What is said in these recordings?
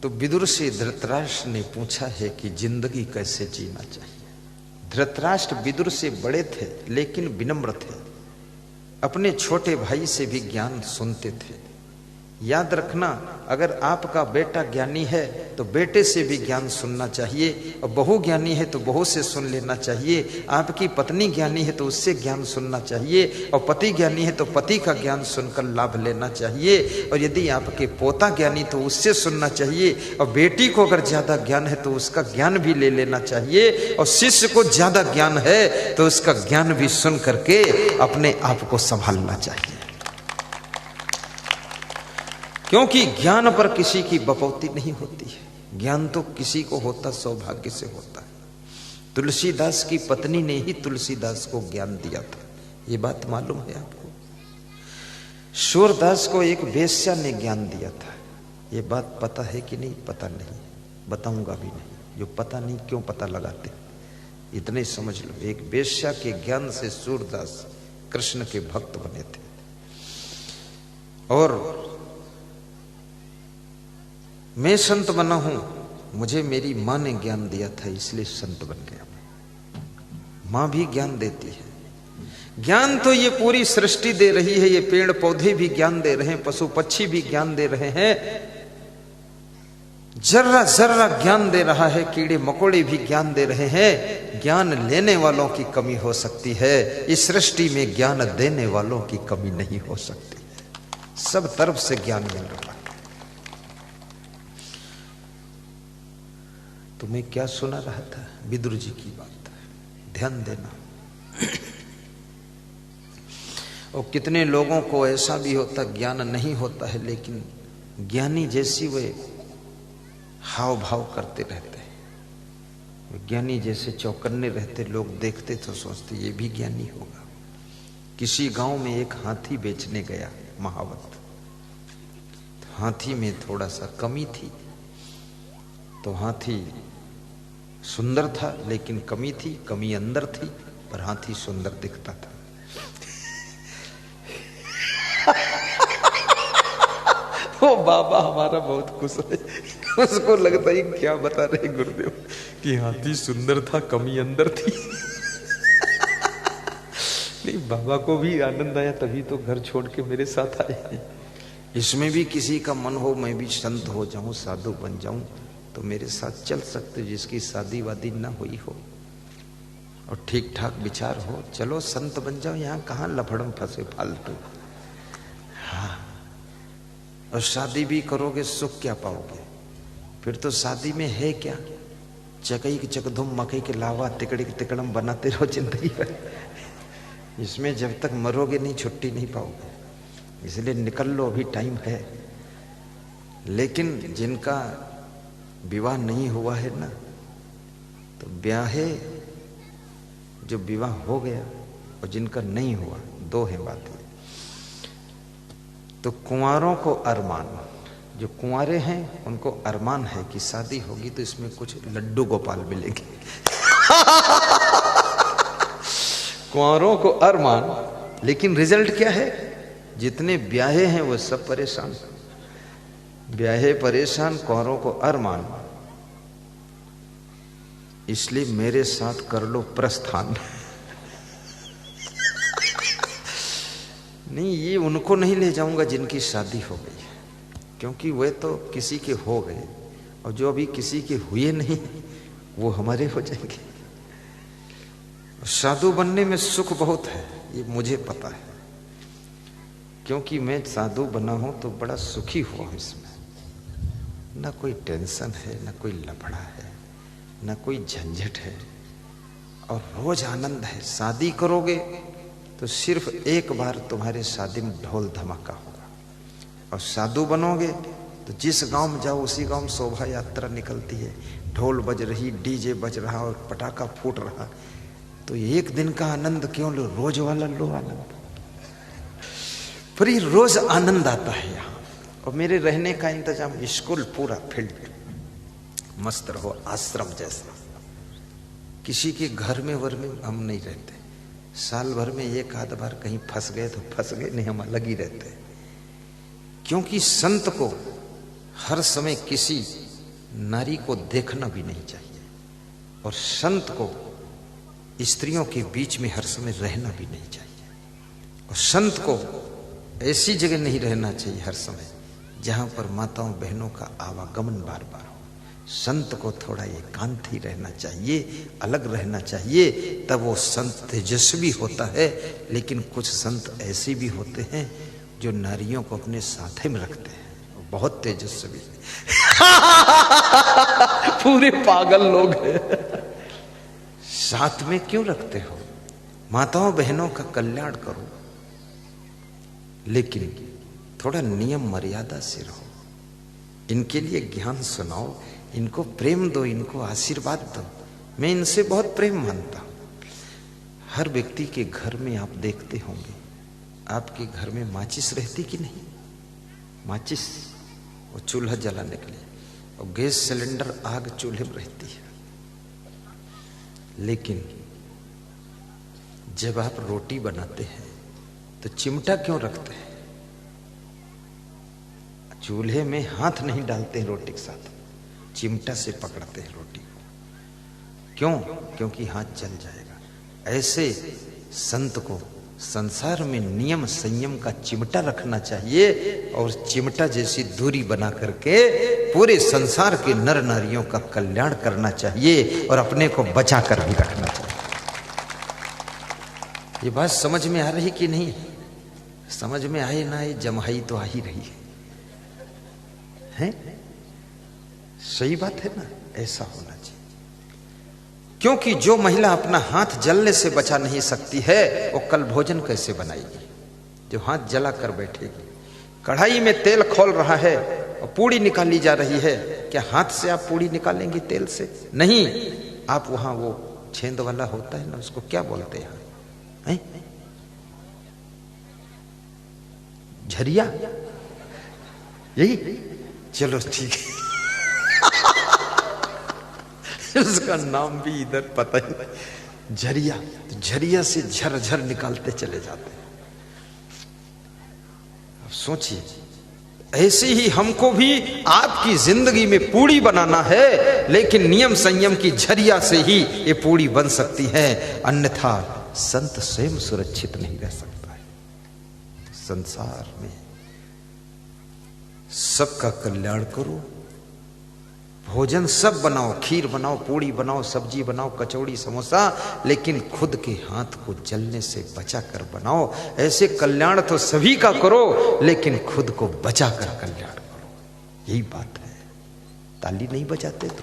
तो विदुर से धृतराष्ट्र ने पूछा है कि जिंदगी कैसे जीना चाहिए। धृतराष्ट्र विदुर से बड़े थे लेकिन विनम्र थे, अपने छोटे भाई से भी ज्ञान सुनते थे। याद रखना, अगर आपका बेटा ज्ञानी है तो बेटे से भी ज्ञान सुनना चाहिए, और बहू ज्ञानी है तो बहू से सुन लेना चाहिए। आपकी पत्नी ज्ञानी है तो उससे ज्ञान सुनना चाहिए, और पति ज्ञानी है तो पति का ज्ञान सुनकर लाभ लेना चाहिए। और यदि आपके पोता ज्ञानी तो उससे सुनना चाहिए, और बेटी को अगर ज्यादा ज्ञान है तो उसका ज्ञान भी ले लेना चाहिए, और शिष्य को ज्यादा ज्ञान है तो उसका ज्ञान भी सुन करके अपने आप को संभालना चाहिए। क्योंकि ज्ञान पर किसी की बपौती नहीं होती है, ज्ञान तो किसी को होता सौभाग्य से होता है। तुलसीदास की पत्नी ने ही तुलसीदास को ज्ञान दिया था, ये बात मालूम है आपको। सूरदास को एक वेश्या ने ज्ञान दिया था, ये बात पता है कि नहीं पता नहीं, बताऊंगा भी नहीं। जो पता नहीं क्यों पता लगाते, इतने समझ लो। एक वेश्या के ज्ञान से सूरदास कृष्ण के भक्त बने थे। और मैं संत बना हूं, मुझे मेरी मां ने ज्ञान दिया था इसलिए संत बन गया। मां भी ज्ञान देती है। ज्ञान तो ये पूरी सृष्टि दे रही है, ये पेड़ पौधे भी ज्ञान दे रहे हैं, पशु पक्षी भी ज्ञान दे रहे हैं, जर्रा जर्रा ज्ञान दे रहा है, कीड़े मकोड़े भी ज्ञान दे रहे हैं। ज्ञान लेने वालों की कमी हो सकती है, इस सृष्टि में ज्ञान देने वालों की कमी नहीं हो सकती। सब तरफ से ज्ञान मिल रहा है। तो मैं क्या सुना रहा था, विदुर जी की बात, ध्यान देना। और कितने लोगों को ऐसा भी होता, ज्ञान नहीं होता है लेकिन ज्ञानी जैसी वे हाव भाव करते रहते हैं, ज्ञानी जैसे चौकन्ने रहते, लोग देखते तो सोचते ये भी ज्ञानी होगा। किसी गांव में एक हाथी बेचने गया महावत, हाथी में थोड़ा सा कमी थी, तो हाथी सुंदर था लेकिन कमी थी, कमी अंदर थी, पर हाथी सुंदर दिखता था। वो बाबा हमारा बहुत खुश है, उसको लगता है क्या बता रहे गुरुदेव कि हाथी सुंदर था, कमी अंदर थी। नहीं, बाबा को भी आनंद आया, तभी तो घर छोड़ के मेरे साथ आए। इसमें भी किसी का मन हो मैं भी संत हो जाऊं, साधु बन जाऊं, तो मेरे साथ चल सकते, जिसकी शादी वादी ना हुई हो और ठीक ठाक विचार हो, चलो संत बन जाओ, यहाँ कहाँ लफड़म फंसे फालतू। हाँ, और शादी भी करोगे सुख क्या पाओगे? फिर तो शादी में है क्या, चकई की चकधुम मकई के लावा तिकड़ी तिकड़म बनाते रहो जिंदगी भर। इसमें जब तक मरोगे नहीं छुट्टी नहीं पाओगे, इसलिए निकल लो, अभी टाइम है। लेकिन जिनका विवाह नहीं हुआ है ना, तो ब्याहे जो विवाह हो गया और जिनका नहीं हुआ, दो है बातें। तो कुंवारों को अरमान, जो कुंवारे हैं उनको अरमान है कि शादी होगी तो इसमें कुछ लड्डू गोपाल मिलेंगे। कुंवारों को अरमान, लेकिन रिजल्ट क्या है? जितने ब्याहे हैं वो सब परेशान, ब्याहे परेशान, कुंवारों को अरमान। इसलिए मेरे साथ कर लो प्रस्थान। नहीं, ये उनको नहीं ले जाऊंगा जिनकी शादी हो गई है, क्योंकि वे तो किसी के हो गए, और जो अभी किसी के हुए नहीं वो हमारे हो जाएंगे। साधु बनने में सुख बहुत है, ये मुझे पता है, क्योंकि मैं साधु बना हूं तो बड़ा सुखी हुआ हूं। इसमें ना कोई टेंशन है, ना कोई लफड़ा है, ना कोई झंझट है, और रोज आनंद है। शादी करोगे तो सिर्फ एक बार तुम्हारे शादी में ढोल धमाका होगा, और साधु बनोगे तो जिस गांव में जाओ उसी गांव में शोभा यात्रा निकलती है, ढोल बज रही, डीजे बज रहा और पटाखा फूट रहा। तो एक दिन का आनंद क्यों लो, रोज वाला लो आनंद। पर ये रोज आनंद आता है यहाँ। और मेरे रहने का इंतजाम, स्कूल पूरा फील्ड मस्त रहो, आश्रम जैसा। किसी के घर में वर में हम नहीं रहते, साल भर में एक आध बार कहीं फंस गए तो फंस गए, नहीं हम अलग ही रहते हैं। क्योंकि संत को हर समय किसी नारी को देखना भी नहीं चाहिए, और संत को स्त्रियों के बीच में हर समय रहना भी नहीं चाहिए, और संत को ऐसी जगह नहीं रहना चाहिए हर समय जहां पर माताओं बहनों का आवागमन बार बार हो। संत को थोड़ा एकांत ही रहना चाहिए, अलग रहना चाहिए, तब वो संत तेजस्वी होता है। लेकिन कुछ संत ऐसे भी होते हैं जो नारियों को अपने साथे में रखते हैं, बहुत तेजस्वी पूरे पागल लोग हैं। साथ में क्यों रखते हो? माताओं बहनों का कल्याण करो, लेकिन थोड़ा नियम मर्यादा से रहो। इनके लिए ज्ञान सुनाओ, इनको प्रेम दो, इनको आशीर्वाद दो। मैं इनसे बहुत प्रेम मानता हूं। हर व्यक्ति के घर में आप देखते होंगे, आपके घर में माचिस रहती कि नहीं? माचिस, वो चूल्हा जलाने के लिए, और गैस सिलेंडर आग चूल्हे में रहती है। लेकिन जब आप रोटी बनाते हैं तो चिमटा क्यों रखते हैं? चूल्हे में हाथ नहीं डालते हैं रोटी के साथ, चिमटा से पकड़ते हैं रोटी को। क्यों? क्योंकि हाथ जल जाएगा। ऐसे संत को संसार में नियम संयम का चिमटा रखना चाहिए, और चिमटा जैसी दूरी बना करके पूरे संसार के नर नारियों का कल्याण करना चाहिए, और अपने को बचा कर भी रखना चाहिए। ये बात समझ में आ रही कि नहीं? समझ में आए ना आए, जमाई तो आ ही रही है। सही बात है ना? ऐसा होना चाहिए। क्योंकि जो महिला अपना हाथ जलने से बचा नहीं सकती है, वो कल भोजन कैसे बनाएगी? जो हाथ जला कर बैठेगी, कढ़ाई में तेल खौल रहा है और पूड़ी निकाली जा रही है, क्या हाथ से आप पूड़ी निकालेंगी तेल से? नहीं। आप वहां वो छेंद वाला होता है ना, उसको क्या बोलते हैं? झरिया? यही? चलो ठीक है। उसका नाम भी इधर पता ही नहीं। झरिया। तो झरिया से झरझर निकालते चले जाते हैं। अब सोचिए, ऐसे ही हमको भी आपकी जिंदगी में पूड़ी बनाना है, लेकिन नियम संयम की झरिया से ही ये पूड़ी बन सकती है, अन्यथा संत स्वयं सुरक्षित नहीं रह सकता है। संसार में सबका कल्याण करो, भोजन सब बनाओ, खीर बनाओ, पूड़ी बनाओ, सब्जी बनाओ, कचौड़ी, समोसा, लेकिन खुद के हाथ को जलने से बचा कर बनाओ। ऐसे कल्याण तो सभी का करो, लेकिन खुद को बचा कर कल्याण करो। यही बात है। ताली नहीं बजाते तो।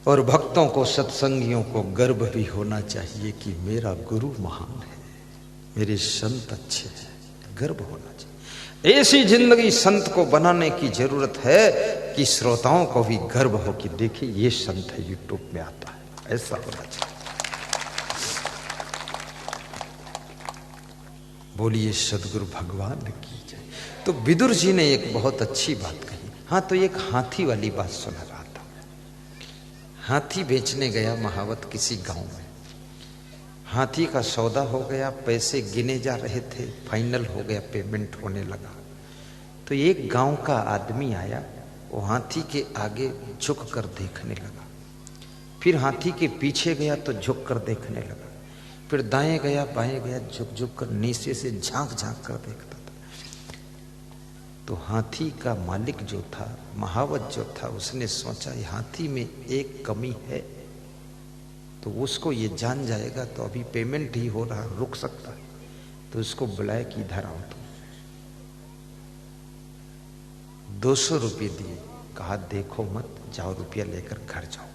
और भक्तों को, सत्संगियों को गर्व भी होना चाहिए कि मेरा गुरु महान है, मेरे संत अच्छे हैं। गर्व होना चाहिए। ऐसी जिंदगी संत को बनाने की जरूरत है कि श्रोताओं को भी गर्व हो कि देखिए ये संत है, यूट्यूब में आता है। ऐसा होना चाहिए। बोलिए सदगुरु भगवान की जय। तो विदुर जी ने एक बहुत अच्छी बात कही। हाँ, तो एक हाथी वाली बात सुना रहा था। हाथी बेचने गया महावत किसी गांव में। हाथी का सौदा हो गया, पैसे गिने जा रहे थे, फाइनल हो गया, पेमेंट होने लगा। तो एक गांव का आदमी आया, वो हाथी के आगे झुक कर देखने लगा। फिर हाथी के पीछे गया तो झुक कर देखने लगा। फिर दाएं गया, बाएं गया, झुक झुक कर नीचे से झांक झांक कर देखता था। तो हाथी का मालिक जो था, महावत जो था, उसने सोचा ये हाथी में एक कमी है, तो उसको ये जान जाएगा तो अभी पेमेंट ही हो रहा, रुक सकता है। तो उसको बुलाया कि इधर आओ। तो 200 रुपये दिए, कहा देखो मत, जाओ रुपया लेकर घर जाओ।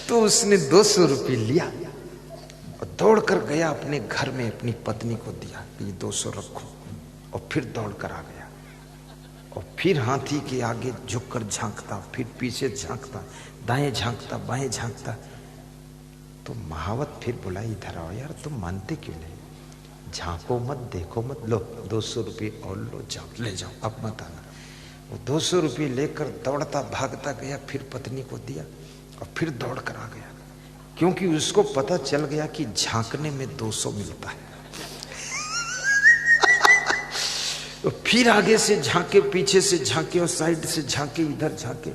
तो उसने 200 रुपये लिया और दौड़ कर गया अपने घर में, अपनी पत्नी को दिया कि ये 200 रखो, और फिर दौड़ कर आ गया। और फिर हाथी के आगे झुककर झांकता, फिर पीछे झांकता, दाएं झांकता, बाएं झांकता। तो महावत फिर बोला इधर आओ यार, तुम मानते क्यों नहीं? झांको मत, देखो मत, लो 200 रुपये और लो, जाओ ले जाओ, अब मत आना। वो 200 रुपये लेकर दौड़ता भागता गया, फिर पत्नी को दिया और फिर दौड़ कर आ गया, क्योंकि उसको पता चल गया कि झांकने में 200 मिलता है। तो फिर आगे से झांके, पीछे से झांके और साइड से झांके, इधर झांके,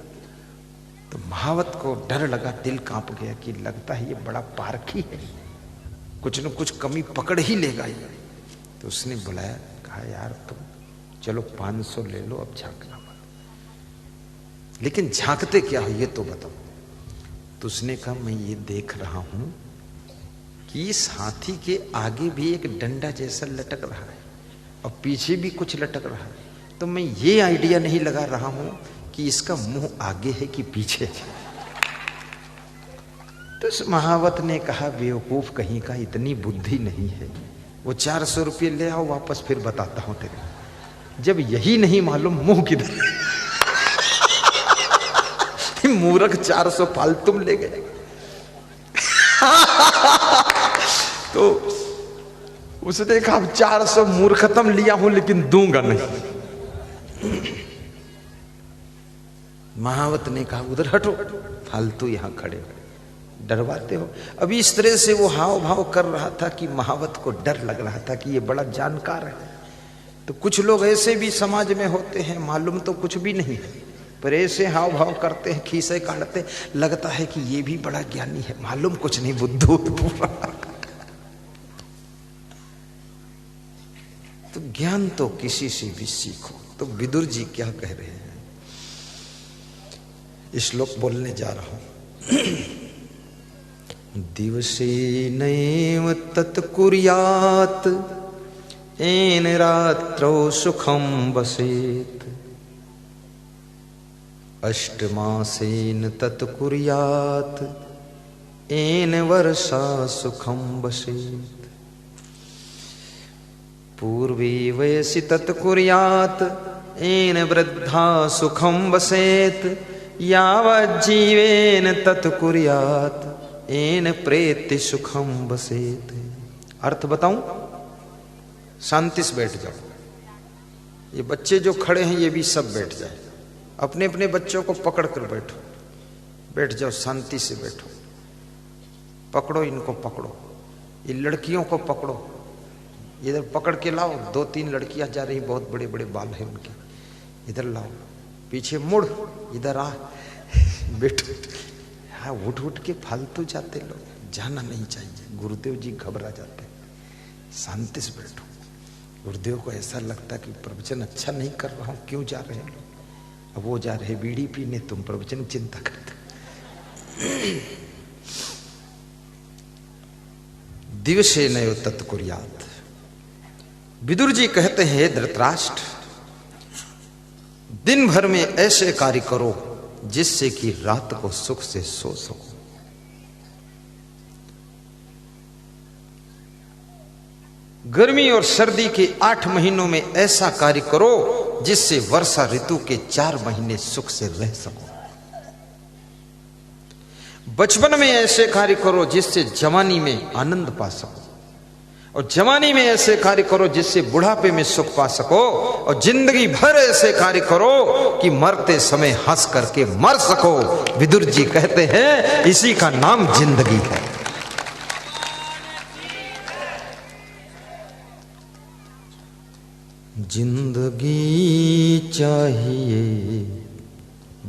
तो महावत को डर लगा, दिल कांप गया कि लगता है ये बड़ा पारखी है, कुछ न कुछ कमी पकड़ ही लेगा ये। तो उसने बुलाया, कहा यार तुम चलो 500 ले लो, अब झांकना मत, लेकिन झांकते क्या हो ये तो बताओ। तो उसने कहा मैं ये देख रहा हूं कि इस हाथी के आगे भी एक डंडा जैसा लटक रहा है और पीछे भी कुछ लटक रहा है, तो मैं ये आइडिया नहीं लगा रहा हूं कि इसका मुंह आगे है कि पीछे है। तो उस महावत ने कहा बेवकूफ कहीं का, इतनी बुद्धि नहीं है, वो 400 रुपये ले आओ वापस, फिर बताता हूं तेरे। जब यही नहीं मालूम मुंह किधर, मूर्ख 400 फालतू ले गए। तो उसने कहा 400 मूर्खतम लिया हूं लेकिन दूंगा नहीं। महावत ने कहा उधर हटो, फालतू यहां खड़े डरवाते हो। अभी इस तरह से वो हाव भाव कर रहा था कि महावत को डर लग रहा था कि ये बड़ा जानकार है। तो कुछ लोग ऐसे भी समाज में होते हैं, मालूम तो कुछ भी नहीं है, पर ऐसे हाव भाव करते हैं, खीसे काटते, लगता है कि ये भी बड़ा ज्ञानी है, मालूम कुछ नहीं, बुद्धू पूरा। तो ज्ञान तो किसी से भी सीखो। तो विदुर जी क्या कह रहे हैं, श्लोक बोलने जा रहा हूं। दिवसे नैव तत्कुर्यात् येन रात्रौ सुखं वसेत्, अष्टमासेन तत्कुर्यात् येन वर्षा सुखं वसेत्, पूर्वे वयसि तत्कुर्यात् येन वृद्धा सुखं वसेत्, यावज्जीवेन तत्कुर्यात् येन प्रेत्य सुखम वसेत्। अर्थ बताऊं? शांति से बैठ जाओ। ये बच्चे जो खड़े हैं ये भी सब बैठ जाए, अपने अपने बच्चों को पकड़ कर बैठो, बैठ जाओ, शांति से बैठो। पकड़ो इनको, पकड़ो, ये लड़कियों को पकड़ो, इधर पकड़ के लाओ। 2-3 लड़कियां जा रही, बहुत बड़े बड़े बाल हैं उनके, इधर लाओ, पीछे मुड़, इधर आ, बैठो। हाँ, उठ उठ के फालतू जाते लोग, जाना नहीं चाहिए, गुरुदेव जी घबरा जाते हैं। शांति से बैठो। गुरुदेव को ऐसा लगता कि प्रवचन अच्छा नहीं कर रहा हूं, क्यों जा रहे हैं लोग। अब वो जा रहे बीड़ी पीने, तुम प्रवचन की चिंता करते। दिवसे नयो तत्कुर्यात्। विदुर जी कहते हैं धृतराष्ट्र, दिन भर में ऐसे कार्य करो जिससे कि रात को सुख से सो सको। गर्मी और सर्दी के 8 महीनों में ऐसा कार्य करो जिससे वर्षा ऋतु के 4 महीने सुख से रह सको। बचपन में ऐसे कार्य करो जिससे जवानी में आनंद पा सको, और जवानी में ऐसे कार्य करो जिससे बुढ़ापे में सुख पा सको, और जिंदगी भर ऐसे कार्य करो कि मरते समय हंस करके मर सको। विदुर जी कहते हैं इसी का नाम जिंदगी है। जिंदगी चाहिए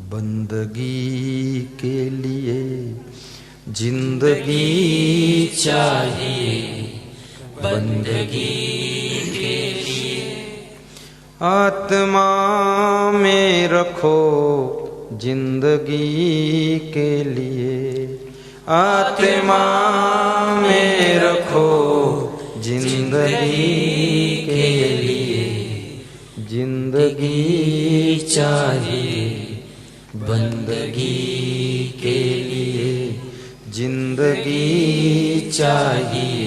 बंदगी के लिए, जिंदगी चाहिए बंदगी के लिए, आत्मा में रखो जिंदगी के लिए, आत्मा में रखो जिंदगी के लिए, जिंदगी चाहिए बंदगी के लिए, जिंदगी चाहिए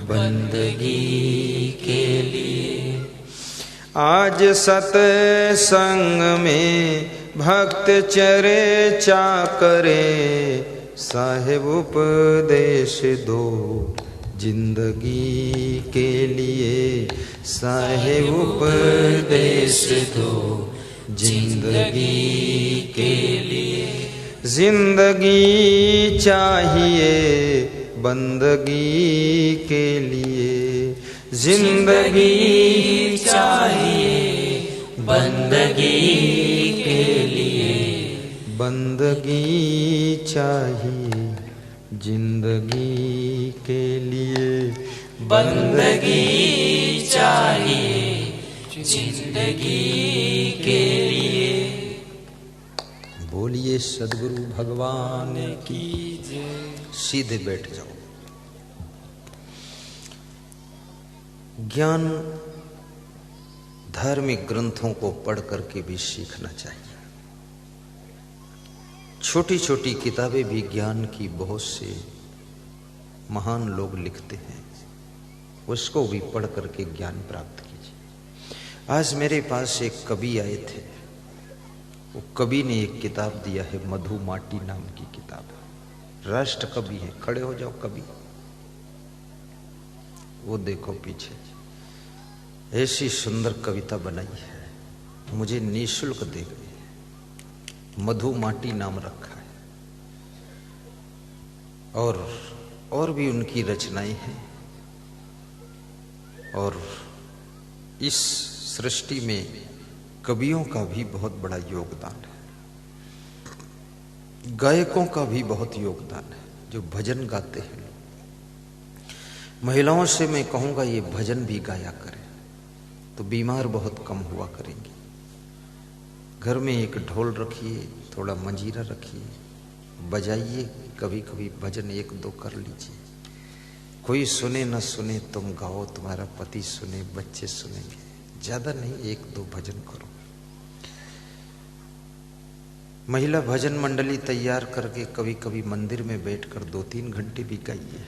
बंदगी के लिए। आज सत्संग में भक्त चर्चा करे, साहिब उपदेश दो जिंदगी के लिए, साहिब उपदेश दो जिंदगी के लिए। जिंदगी चाहिए बंदगी के लिए, जिंदगी चाहिए बंदगी के लिए, बंदगी चाहिए जिंदगी के लिए, बंदगी चाहिए जिंदगी के लिए। बोलिए सद्गुरु भगवान की जय। सीधे बैठ जाओ। ज्ञान धार्मिक ग्रंथों को पढ़ करके भी सीखना चाहिए। छोटी छोटी किताबें भी ज्ञान की बहुत से महान लोग लिखते हैं, उसको भी पढ़ करके ज्ञान प्राप्त कीजिए। आज मेरे पास एक कवि आए थे, वो कवि ने एक किताब दिया है, मधुमाटी नाम की किताब, राष्ट्र कवि है। खड़े हो जाओ कवि, वो देखो पीछे, ऐसी सुंदर कविता बनाई है, मुझे निःशुल्क दे गई, मधुमाटी नाम रखा है। और भी उनकी रचनाएं हैं, और इस सृष्टि में कवियों का भी बहुत बड़ा योगदान है, गायकों का भी बहुत योगदान है, जो भजन गाते हैं। महिलाओं से मैं कहूंगा ये भजन भी गाया करें, तो बीमार बहुत कम हुआ करेंगी। घर में एक ढोल रखिए, थोड़ा मंजीरा रखिए, बजाइए, कभी कभी भजन एक दो कर लीजिए। कोई सुने न सुने तुम गाओ, तुम्हारा पति सुने, बच्चे सुनेंगे, ज्यादा नहीं, एक दो भजन करो। महिला भजन मंडली तैयार करके कभी कभी मंदिर में बैठकर 2-3 घंटे भी गाइए।